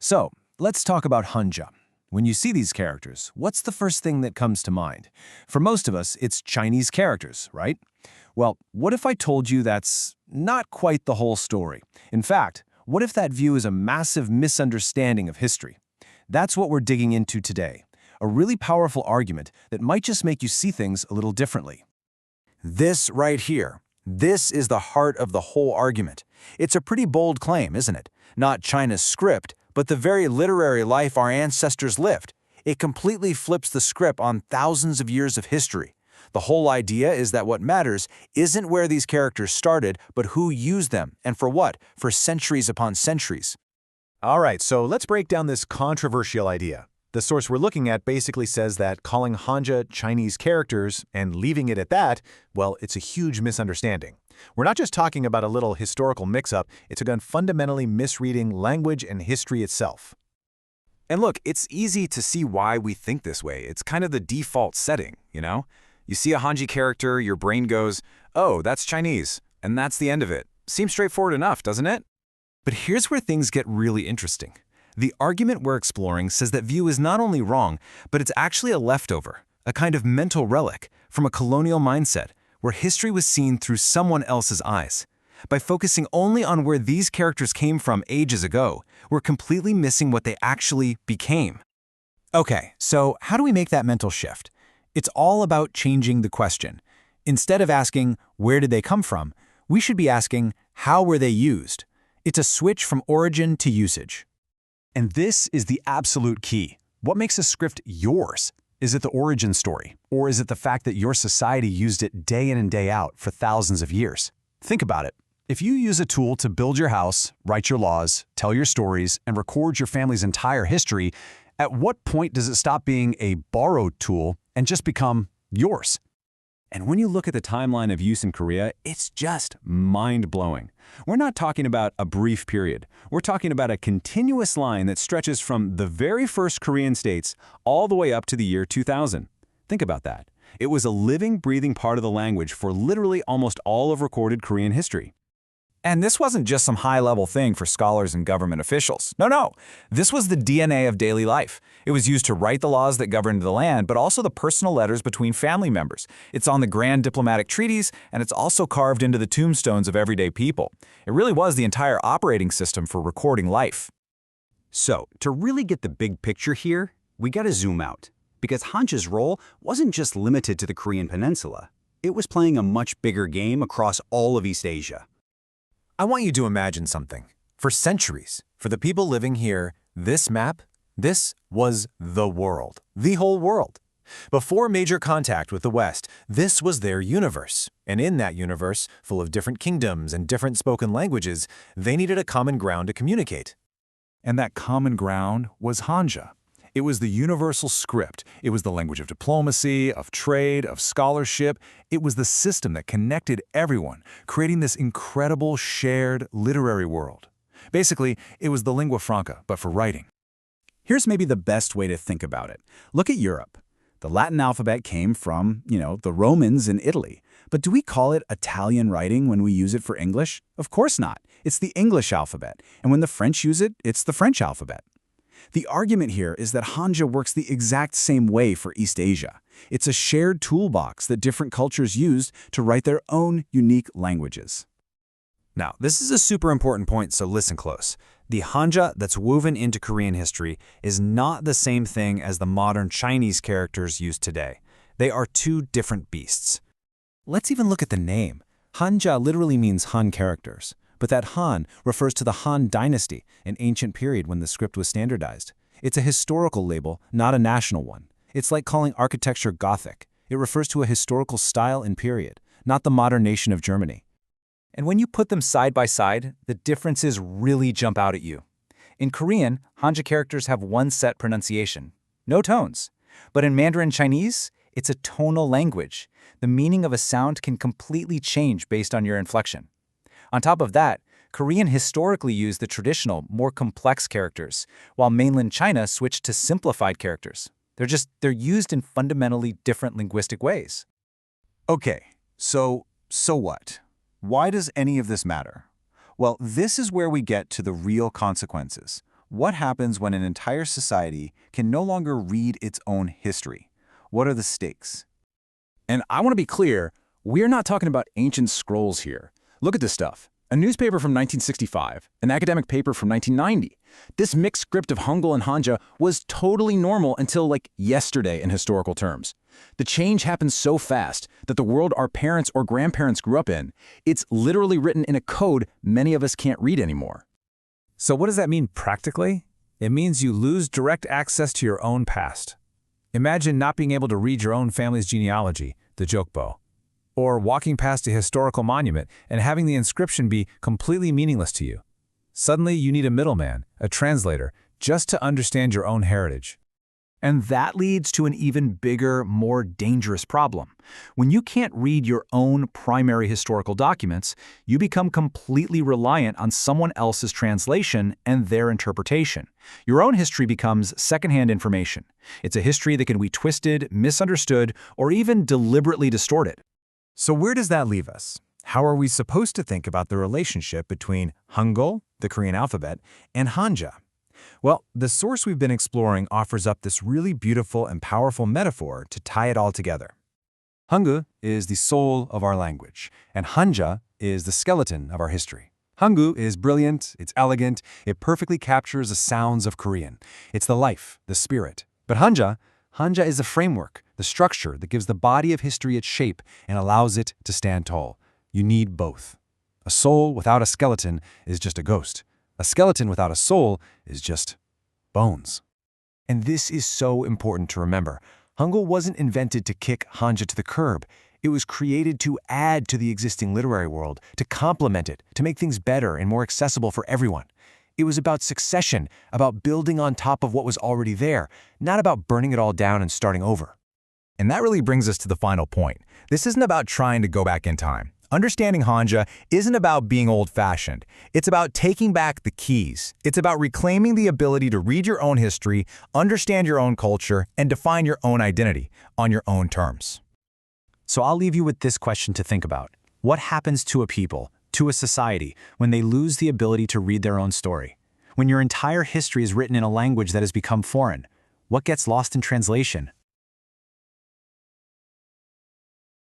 So, let's talk about Hanja. When you see these characters, what's the first thing that comes to mind? For most of us, it's Chinese characters, right? Well, what if I told you that's not quite the whole story? In fact, what if that view is a massive misunderstanding of history? That's what we're digging into today. A really powerful argument that might just make you see things a little differently. This right here, this is the heart of the whole argument. It's a pretty bold claim, isn't it? Not China's script, but the very literary life our ancestors lived. It completely flips the script on thousands of years of history. The whole idea is that what matters isn't where these characters started, but who used them, and for what, for centuries upon centuries. All right, so let's break down this controversial idea. The source we're looking at basically says that calling Hanja Chinese characters and leaving it at that, well, it's a huge misunderstanding. We're not just talking about a little historical mix-up, it's again fundamentally misreading language and history itself. And look, it's easy to see why we think this way. It's kind of the default setting, you know? You see a Hanji character, your brain goes, oh, that's Chinese, and that's the end of it. Seems straightforward enough, doesn't it? But here's where things get really interesting. The argument we're exploring says that view is not only wrong, but it's actually a leftover, a kind of mental relic from a colonial mindset where history was seen through someone else's eyes. By focusing only on where these characters came from ages ago, we're completely missing what they actually became. Okay, so how do we make that mental shift? It's all about changing the question. Instead of asking, where did they come from, we should be asking, how were they used? It's a switch from origin to usage. And this is the absolute key. What makes a script yours? Is it the origin story? Or is it the fact that your society used it day in and day out for thousands of years? Think about it. If you use a tool to build your house, write your laws, tell your stories, and record your family's entire history, at what point does it stop being a borrowed tool and just become yours? And when you look at the timeline of use in Korea, it's just mind-blowing. We're not talking about a brief period. We're talking about a continuous line that stretches from the very first Korean states all the way up to the year 2000. Think about that. It was a living, breathing part of the language for literally almost all of recorded Korean history. And this wasn't just some high-level thing for scholars and government officials. No. This was the DNA of daily life. It was used to write the laws that governed the land, but also the personal letters between family members. It's on the grand diplomatic treaties, and it's also carved into the tombstones of everyday people. It really was the entire operating system for recording life. So, to really get the big picture here, we gotta zoom out. Because Hanja's role wasn't just limited to the Korean peninsula. It was playing a much bigger game across all of East Asia. I want you to imagine something. For centuries, for the people living here, this map, this was the world, the whole world. Before major contact with the West, this was their universe. And in that universe, full of different kingdoms and different spoken languages, they needed a common ground to communicate. And that common ground was Hanja. It was the universal script. It was the language of diplomacy, of trade, of scholarship. It was the system that connected everyone, creating this incredible shared literary world. Basically, it was the lingua franca, but for writing. Here's maybe the best way to think about it. Look at Europe. The Latin alphabet came from, the Romans in Italy. But do we call it Italian writing when we use it for English? Of course not. It's the English alphabet. And when the French use it, it's the French alphabet. The argument here is that Hanja works the exact same way for East Asia. It's a shared toolbox that different cultures used to write their own unique languages. Now, this is a super important point, so listen close. The Hanja that's woven into Korean history is not the same thing as the modern Chinese characters used today. They are two different beasts. Let's even look at the name. Hanja literally means Han characters. But that Han refers to the Han Dynasty, an ancient period when the script was standardized. It's a historical label, not a national one. It's like calling architecture Gothic. It refers to a historical style and period, not the modern nation of Germany. And when you put them side by side, the differences really jump out at you. In Korean, Hanja characters have one set pronunciation, no tones. But in Mandarin Chinese, it's a tonal language. The meaning of a sound can completely change based on your inflection. On top of that, Korean historically used the traditional, more complex characters, while mainland China switched to simplified characters. They're used in fundamentally different linguistic ways. Okay, so what? Why does any of this matter? Well, this is where we get to the real consequences. What happens when an entire society can no longer read its own history? What are the stakes? And I want to be clear, we're not talking about ancient scrolls here. Look at this stuff. A newspaper from 1965, an academic paper from 1990. This mixed script of Hangul and Hanja was totally normal until like yesterday in historical terms. The change happened so fast that the world our parents or grandparents grew up in, it's literally written in a code many of us can't read anymore. So what does that mean practically? It means you lose direct access to your own past. Imagine not being able to read your own family's genealogy, the DrJBHE&M, or walking past a historical monument and having the inscription be completely meaningless to you. Suddenly, you need a middleman, a translator, just to understand your own heritage. And that leads to an even bigger, more dangerous problem. When you can't read your own primary historical documents, you become completely reliant on someone else's translation and their interpretation. Your own history becomes secondhand information. It's a history that can be twisted, misunderstood, or even deliberately distorted. So where does that leave us? How are we supposed to think about the relationship between Hangul, the Korean alphabet, and Hanja? Well, the source we've been exploring offers up this really beautiful and powerful metaphor to tie it all together. Hangul is the soul of our language, and Hanja is the skeleton of our history. Hangul is brilliant, it's elegant, it perfectly captures the sounds of Korean. It's the life, the spirit. But Hanja is the framework, the structure that gives the body of history its shape and allows it to stand tall. You need both. A soul without a skeleton is just a ghost. A skeleton without a soul is just bones. And this is so important to remember. Hangul wasn't invented to kick Hanja to the curb. It was created to add to the existing literary world, to complement it, to make things better and more accessible for everyone. It was about succession, about building on top of what was already there, not about burning it all down and starting over. And that really brings us to the final point. This isn't about trying to go back in time. Understanding Hanja isn't about being old-fashioned. It's about taking back the keys. It's about reclaiming the ability to read your own history, understand your own culture, and define your own identity on your own terms. So I'll leave you with this question to think about. What happens to a people, to a society, when they lose the ability to read their own story? When your entire history is written in a language that has become foreign? What gets lost in translation?